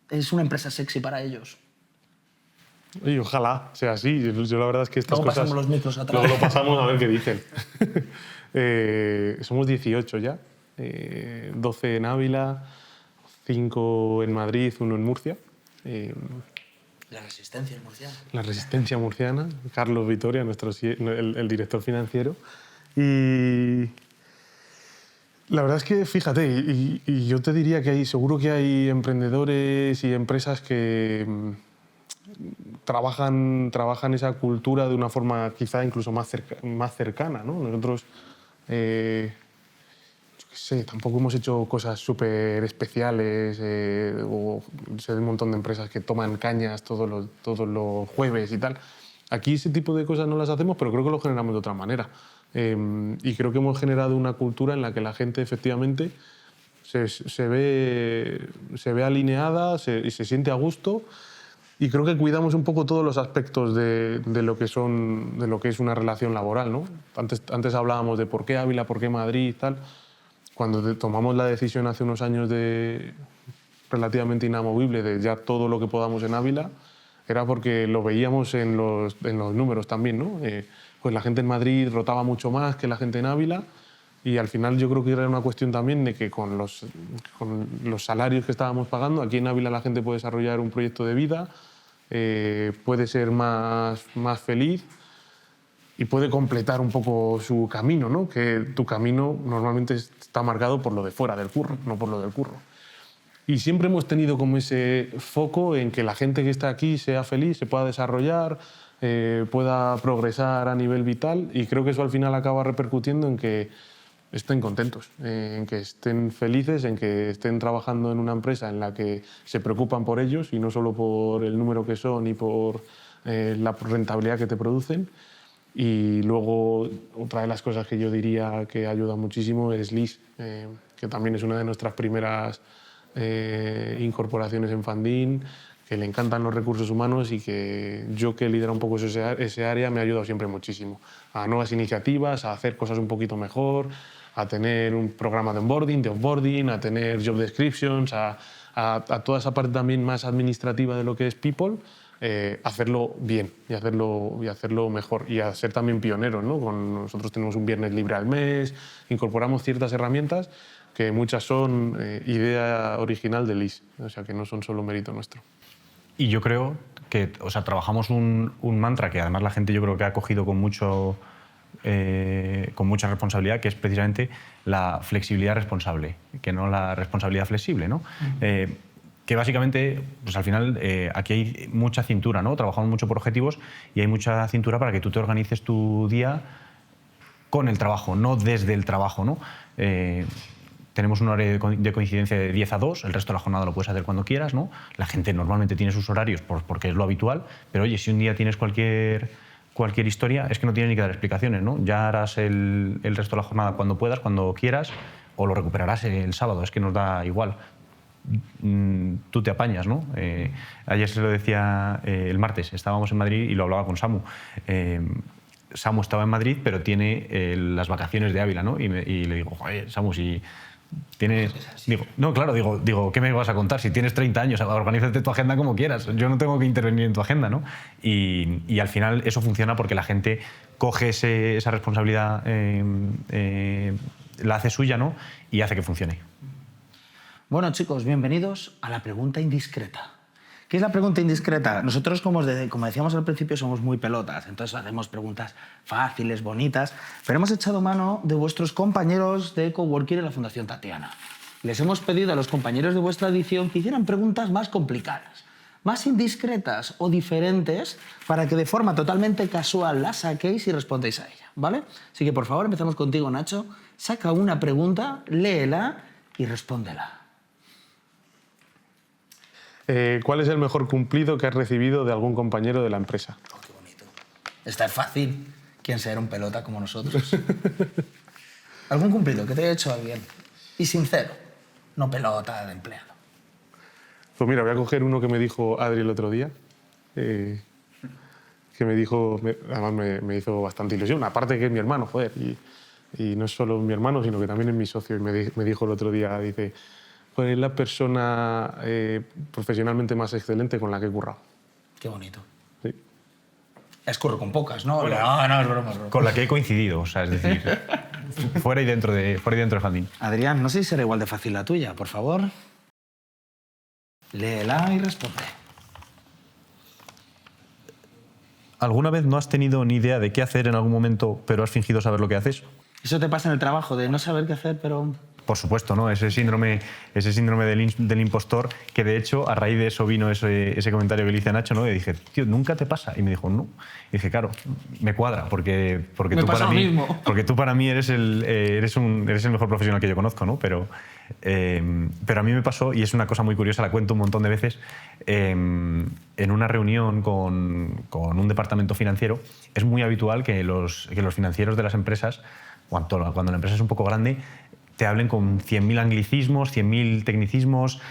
es una empresa sexy para ellos. Y ojalá sea así. Yo la verdad es que estas Luego cosas... pasamos los micros atrás. Luego lo pasamos a ver qué dicen. Somos 18 ya. 12 en Ávila, 5 en Madrid, 1 en Murcia. La resistencia murciana. La resistencia murciana. Carlos Vitoria, el director financiero. Y... la verdad es que, fíjate, y yo te diría que seguro que hay emprendedores y empresas que trabajan esa cultura de una forma quizá incluso más cercana, ¿no? Nosotros, yo qué sé, tampoco hemos hecho cosas súper especiales, o sé de un montón de empresas que toman cañas todos los jueves y tal. Aquí ese tipo de cosas no las hacemos, pero creo que lo generamos de otra manera. Y creo que hemos generado una cultura en la que la gente efectivamente se ve alineada y se siente a gusto, y creo que cuidamos un poco todos los aspectos de lo que es una relación laboral, ¿no? Antes hablábamos de por qué Ávila, por qué Madrid y tal. Cuando tomamos la decisión hace unos años relativamente inamovible de ya todo lo que podamos en Ávila, era porque lo veíamos en los números también, ¿no? Pues la gente en Madrid rotaba mucho más que la gente en Ávila, y al final yo creo que era una cuestión también de que con los salarios que estábamos pagando, aquí en Ávila la gente puede desarrollar un proyecto de vida, puede ser más feliz y puede completar un poco su camino, ¿no? Que tu camino normalmente está marcado por lo de fuera del curro, no por lo del curro. Y siempre hemos tenido como ese foco en que la gente que está aquí sea feliz, se pueda desarrollar, pueda progresar a nivel vital, y creo que eso al final acaba repercutiendo en que estén contentos, en que estén felices, en que estén trabajando en una empresa en la que se preocupan por ellos y no solo por el número que son y por la rentabilidad que te producen. Y luego otra de las cosas que yo diría que ayuda muchísimo es Liz, que también es una de nuestras primeras incorporaciones en Funding, que le encantan los recursos humanos y que yo, que lidero un poco ese área, me ha ayudado siempre muchísimo a nuevas iniciativas, a hacer cosas un poquito mejor, a tener un programa de offboarding, a tener job descriptions, a toda esa parte también más administrativa de lo que es people, hacerlo bien y hacerlo mejor, y a ser también pioneros, ¿no? Nosotros tenemos un viernes libre al mes, incorporamos ciertas herramientas que muchas son idea original de Liz, o sea que no son solo mérito nuestro. Y yo creo que, o sea, trabajamos un mantra que además la gente, yo creo que ha cogido con mucha responsabilidad, que es precisamente la flexibilidad responsable, que no la responsabilidad flexible, ¿no? Que básicamente, pues al final, aquí hay mucha cintura, ¿no? Trabajamos mucho por objetivos y hay mucha cintura para que tú te organices tu día con el trabajo, no desde el trabajo, ¿no? Tenemos un horario de coincidencia de 10 a 2, el resto de la jornada lo puedes hacer cuando quieras, ¿no? La gente normalmente tiene sus horarios porque es lo habitual, pero oye, si un día tienes cualquier historia, es que no tienes ni que dar explicaciones, ¿no? Ya harás el resto de la jornada cuando puedas, cuando quieras, o lo recuperarás el sábado, es que nos da igual. Tú te apañas, ¿no? Ayer se lo decía el martes, estábamos en Madrid y lo hablaba con Samu. Samu estaba en Madrid, pero tiene las vacaciones de Ávila, ¿no? Y le digo, joder, Samu, si tienes... Digo, ¿qué me vas a contar? Si tienes 30 años, organízate tu agenda como quieras. Yo no tengo que intervenir en tu agenda, ¿no? Y al final eso funciona porque la gente coge esa responsabilidad, la hace suya, ¿no? Y hace que funcione. Bueno, chicos, bienvenidos a la pregunta indiscreta. ¿Qué es la pregunta indiscreta? Nosotros, como decíamos al principio, somos muy pelotas, entonces hacemos preguntas fáciles, bonitas, pero hemos echado mano de vuestros compañeros de coworking en la Fundación Tatiana. Les hemos pedido a los compañeros de vuestra edición que hicieran preguntas más complicadas, más indiscretas o diferentes, para que de forma totalmente casual las saquéis y respondéis a ella, ¿vale? Así que, por favor, empezamos contigo, Nacho. Saca una pregunta, léela y respóndela. ¿Cuál es el mejor cumplido que has recibido de algún compañero de la empresa? Oh, qué bonito. Esta es fácil. ¿Quién será un pelota como nosotros? ¿Algún cumplido que te haya hecho alguien? Y sincero, no pelota de empleado. Pues mira, voy a coger uno que me dijo Adri el otro día, que me dijo, además me hizo bastante ilusión, aparte que es mi hermano, joder, y no es solo mi hermano, sino que también es mi socio, y me dijo el otro día, dice, joder, es la persona profesionalmente más excelente con la que he currado. Qué bonito. Sí. Escurro con pocas, ¿no? No, es broma, es broma. Con la que he coincidido, o sea, es decir, fuera y dentro de Fandín. Adrián, no sé si será igual de fácil la tuya, por favor. Léela y responde. ¿Alguna vez no has tenido ni idea de qué hacer en algún momento, pero has fingido saber lo que haces? Eso te pasa en el trabajo, de no saber qué hacer, pero... Por supuesto, ¿no? Ese síndrome del impostor, que de hecho a raíz de eso vino ese comentario que le hice a Nacho, ¿no? Y dije, tío, ¿nunca te pasa? Y me dijo, no. Y dije, claro, me cuadra, porque tú para mí eres el mejor profesional que yo conozco, ¿no? Pero a mí me pasó, y es una cosa muy curiosa, la cuento un montón de veces, en una reunión con un departamento financiero, es muy habitual que los financieros de las empresas, cuando la empresa es un poco grande, te hablen con 100.000 anglicismos, 100.000 tecnicismos,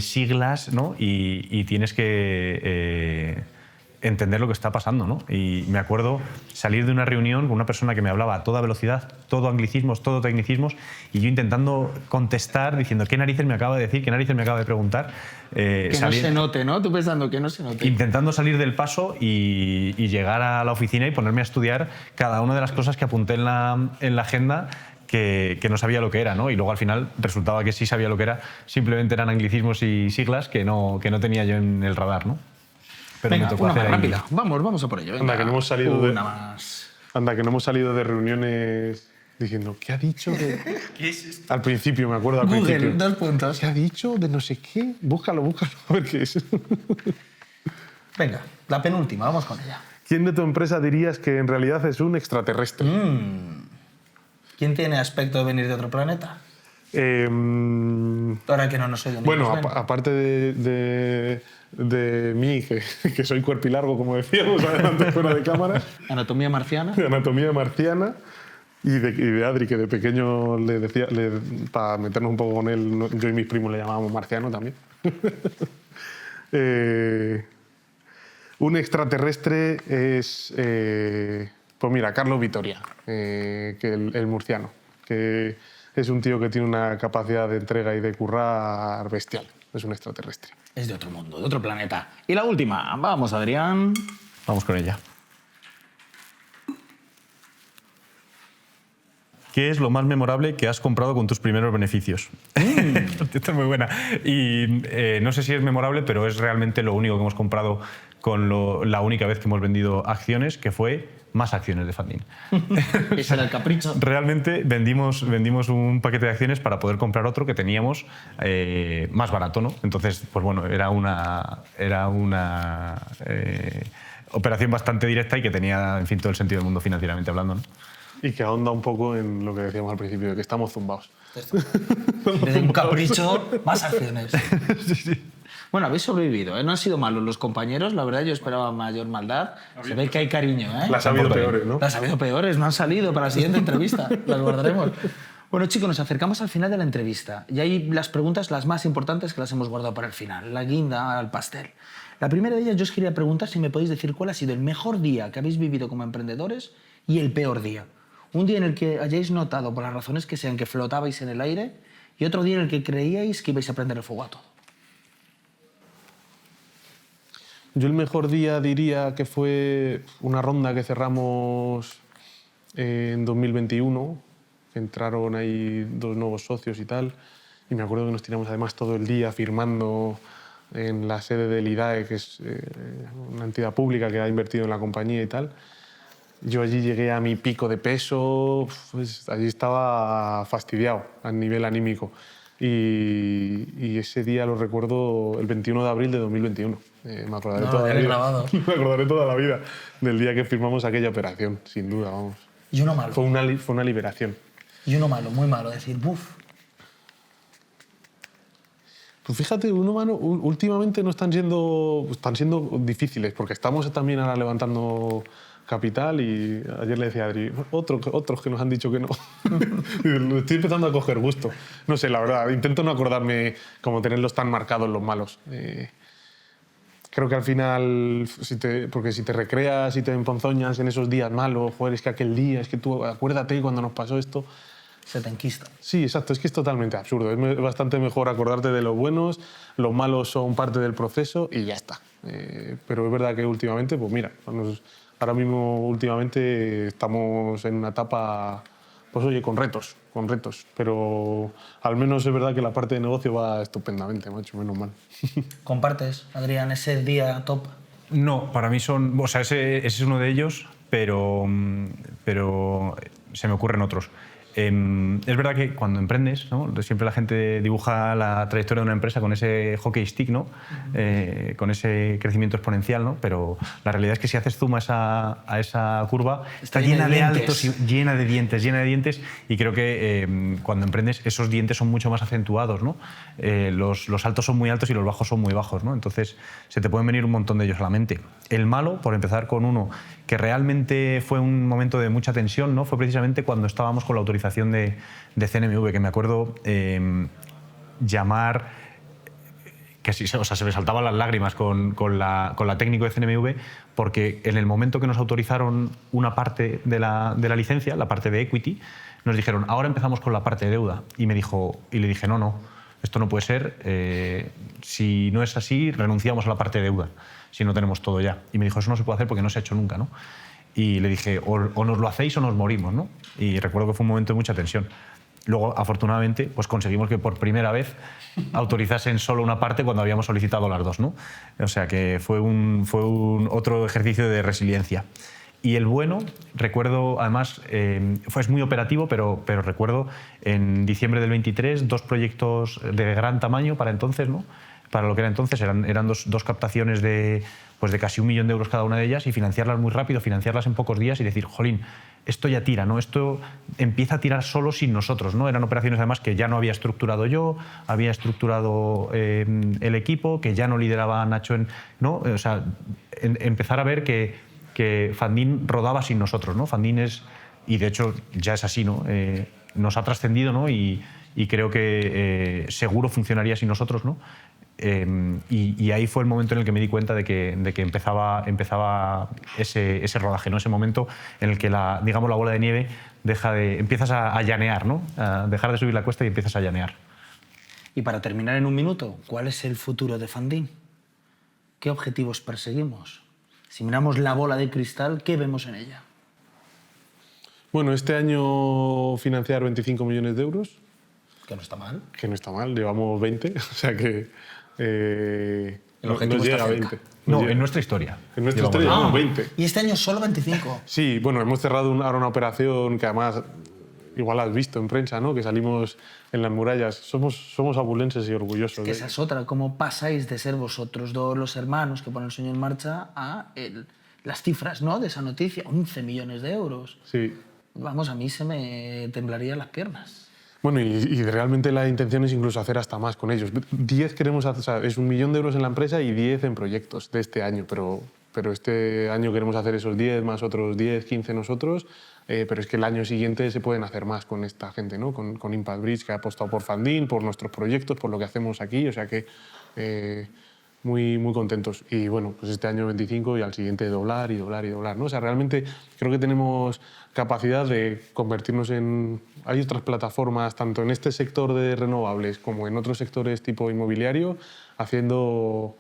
siglas, ¿no? Y tienes que entender lo que está pasando, ¿no? Y me acuerdo salir de una reunión con una persona que me hablaba a toda velocidad, todo anglicismos, todo tecnicismos, y yo intentando contestar, diciendo, ¿qué narices me acaba de decir? ¿Qué narices me acaba de preguntar? Que no se note, ¿no? Tú pensando que no se note. Intentando salir del paso y llegar a la oficina y ponerme a estudiar cada una de las cosas que apunté en la agenda, que no sabía lo que era, ¿no? Y luego al final resultaba que sí sabía lo que era, simplemente eran anglicismos y siglas que no tenía yo en el radar, ¿no? Pero venga, me tocó una hacer más ahí... rápida. Vamos a por ello. Venga. Anda, que no hemos salido más. Anda, que no hemos salido de reuniones diciendo, ¿qué ha dicho? ¿Qué es esto? Al principio, me acuerdo al Google, principio. 2 puntos. ¿Qué ha dicho? De no sé qué. Búscalo, a ver qué es. Venga, la penúltima, vamos con ella. ¿Quién de tu empresa dirías que en realidad es un extraterrestre? ¿Quién tiene aspecto de venir de otro planeta? Ahora que no nos oyen. Bueno, aparte de mí, que soy cuerpilargo, como decíamos antes fuera de cámara. Anatomía marciana. De anatomía marciana. Y de Adri, que de pequeño le decía, para meternos un poco con él, yo y mis primos le llamábamos marciano también. Un extraterrestre es, pues mira, Carlos Vitoria, que el murciano, que es un tío que tiene una capacidad de entrega y de currar bestial. Es un extraterrestre. Es de otro mundo, de otro planeta. Y la última, vamos, Adrián. Vamos con ella. ¿Qué es lo más memorable que has comprado con tus primeros beneficios? Esta es muy buena. Y no sé si es memorable, pero es realmente lo único que hemos comprado con la única vez que hemos vendido acciones, que fue más acciones de Fandín. Ese era el capricho. Realmente vendimos un paquete de acciones para poder comprar otro que teníamos más barato, ¿no? Entonces, pues bueno, era una operación bastante directa y que tenía, en fin, todo el sentido del mundo financieramente hablando, ¿no? Y que ahonda un poco en lo que decíamos al principio, de que estamos zumbados. De un capricho, más acciones. Sí, sí. Bueno, habéis sobrevivido, ¿eh? No han sido malos los compañeros, la verdad yo esperaba mayor maldad. Se ve que hay cariño, ¿eh? Las ha habido peores, ¿no? Las ha habido peores, no han salido para la siguiente entrevista. Las guardaremos. Bueno, chicos, nos acercamos al final de la entrevista y hay las preguntas las más importantes que las hemos guardado para el final, la guinda al pastel. La primera de ellas, yo os quería preguntar si me podéis decir cuál ha sido el mejor día que habéis vivido como emprendedores y el peor día. Un día en el que hayáis notado, por las razones que sean, que flotabais en el aire, y otro día en el que creíais que ibais a prender el fuego a todo. Yo el mejor día diría que fue una ronda que cerramos en 2021, que entraron ahí 2 nuevos socios y tal, y me acuerdo que nos tiramos además todo el día firmando en la sede del IDAE, que es una entidad pública que ha invertido en la compañía y tal. Yo allí llegué a mi pico de peso, pues allí estaba fastidiado a nivel anímico. Y ese día lo recuerdo el 21 de abril de 2021. Me acordaré toda la vida. Grabado. Me acordaré toda la vida del día que firmamos aquella operación, sin duda, vamos. Y uno malo. Fue una liberación. Y uno malo, muy malo. Decir, buf. Pues fíjate, últimamente no están siendo difíciles, porque estamos también ahora levantando capital y ayer le decía a Adri, otros que nos han dicho que no. Lo estoy empezando a coger gusto. No sé, la verdad, intento no acordarme como tenerlos tan marcados los malos. Creo que al final, porque si te recreas y te emponzoñas en esos días malos, joder, es que aquel día, es que tú acuérdate cuando nos pasó esto. Se te enquista. Sí, exacto, es que es totalmente absurdo. Es bastante mejor acordarte de los buenos, los malos son parte del proceso y ya está. Pero es verdad que últimamente, pues mira, ahora mismo últimamente estamos en una etapa, pues oye, con retos, pero al menos es verdad que la parte de negocio va estupendamente, macho, menos mal. ¿Compartes, Adrián, ese día top? No, para mí o sea, ese es uno de ellos, pero se me ocurren otros. Es verdad que cuando emprendes, ¿no? Siempre la gente dibuja la trayectoria de una empresa con ese hockey stick, ¿no? Con ese crecimiento exponencial, ¿no? Pero la realidad es que si haces zoom a esa curva, está llena de altos, y llena de dientes, y creo que cuando emprendes esos dientes son mucho más acentuados, ¿no? Los altos son muy altos y los bajos son muy bajos, ¿no? Entonces se te pueden venir un montón de ellos a la mente. El malo, por empezar con uno que realmente fue un momento de mucha tensión, ¿no? Fue precisamente cuando estábamos con la autorización de CNMV, que me acuerdo llamar, que sí, o sea, se me saltaban las lágrimas con la técnico de CNMV, porque en el momento que nos autorizaron una parte de la licencia, la parte de equity, nos dijeron, ahora empezamos con la parte de deuda. Y le dije, no, esto no puede ser, si no es así, renunciamos a la parte de deuda, si no tenemos todo ya. Y me dijo, eso no se puede hacer porque no se ha hecho nunca, ¿no? Y le dije, o nos lo hacéis o nos morimos, ¿no? Y recuerdo que fue un momento de mucha tensión. Luego, afortunadamente, pues conseguimos que por primera vez autorizasen solo una parte cuando habíamos solicitado las dos, ¿no? O sea que fue otro ejercicio de resiliencia. Y el bueno, recuerdo, además, fue muy operativo, pero recuerdo en diciembre del 23 2 proyectos de gran tamaño para entonces, ¿no? Para lo que era entonces, eran dos captaciones de casi 1 millón de euros cada una de ellas, y financiarlas muy rápido, financiarlas en pocos días y decir, jolín, esto ya tira, ¿no? Esto empieza a tirar solo sin nosotros, ¿no? Eran operaciones además que ya no había estructurado yo, había estructurado el equipo, que ya no lideraba Nacho, ¿no? O sea, empezar a ver que Funding rodaba sin nosotros, ¿no? Funding y de hecho ya es así, ¿no? Nos ha trascendido, ¿no? Y creo que seguro funcionaría sin nosotros, ¿no? Y ahí fue el momento en el que me di cuenta de que empezaba ese rodaje, ¿no? Ese momento en el que la bola de nieve empiezas a llanear, ¿no? A dejar de subir la cuesta y empiezas a llanear. Y para terminar en un minuto, ¿cuál es el futuro de Funding? ¿Qué objetivos perseguimos? Si miramos la bola de cristal, ¿qué vemos en ella? Bueno, este año financiar 25 millones de euros. Que no está mal. Que no está mal, llevamos 20, o sea que el objetivo nos llega está a cerca. 20. En nuestra historia. En nuestra historia llevamos 20. Y este año solo 25. Sí, bueno, hemos cerrado ahora una operación que además igual has visto en prensa, ¿no? Que salimos en las murallas. Somos abulenses y orgullosos. Es que esa es otra. ¿Cómo pasáis de ser vosotros dos los hermanos que ponen el sueño en marcha a las cifras, ¿no? De esa noticia? 11 millones de euros. Sí. Vamos, a mí se me temblarían las piernas. Bueno, y realmente la intención es incluso hacer hasta más con ellos. 10 queremos hacer, o sea, es 1 millón de euros en la empresa y 10 en proyectos de este año, pero este año queremos hacer esos 10 más otros 10, 15 nosotros, pero es que el año siguiente se pueden hacer más con esta gente, ¿no? Con Impact Bridge, que ha apostado por Funding, por nuestros proyectos, por lo que hacemos aquí, o sea que muy, muy contentos. Y bueno, pues este año 25 y al siguiente doblar y doblar y doblar, ¿no? O sea, realmente creo que tenemos capacidad de convertirnos en... Hay otras plataformas, tanto en este sector de renovables como en otros sectores tipo inmobiliario, haciendo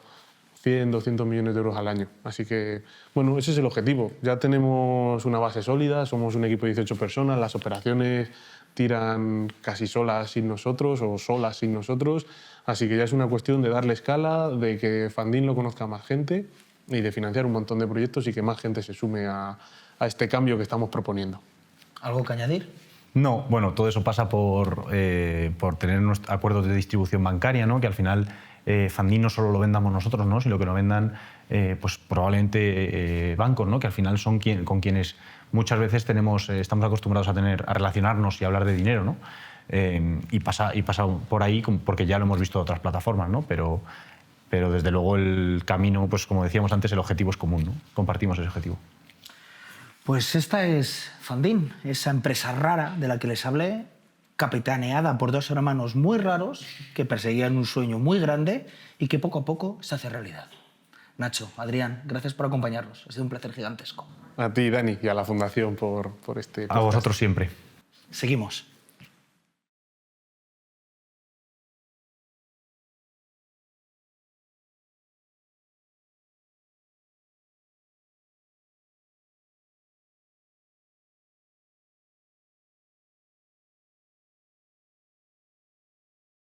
100, 200 millones de euros al año. Así que, bueno, ese es el objetivo. Ya tenemos una base sólida, somos un equipo de 18 personas, las operaciones tiran casi solas sin nosotros o solas sin nosotros, así que ya es una cuestión de darle escala, de que Funding lo conozca más gente y de financiar un montón de proyectos y que más gente se sume a este cambio que estamos proponiendo. ¿Algo que añadir? No, bueno, todo eso pasa por tener unos acuerdos de distribución bancaria, ¿no? Que al final Funding no solo lo vendamos nosotros, ¿no? Sino que lo vendan pues probablemente bancos, ¿no? Que al final son con quienes muchas veces estamos acostumbrados a relacionarnos y hablar de dinero, ¿no? y pasa por ahí porque ya lo hemos visto en otras plataformas, ¿no? Pero desde luego el camino, pues como decíamos antes, el objetivo es común, ¿no? Compartimos ese objetivo. Pues esta es Funding, esa empresa rara de la que les hablé, capitaneada por dos hermanos muy raros que perseguían un sueño muy grande y que poco a poco se hace realidad. Nacho, Adrián, gracias por acompañarnos. Ha sido un placer gigantesco. A ti, Dani, y a la Fundación por este podcast. A vosotros siempre. Seguimos.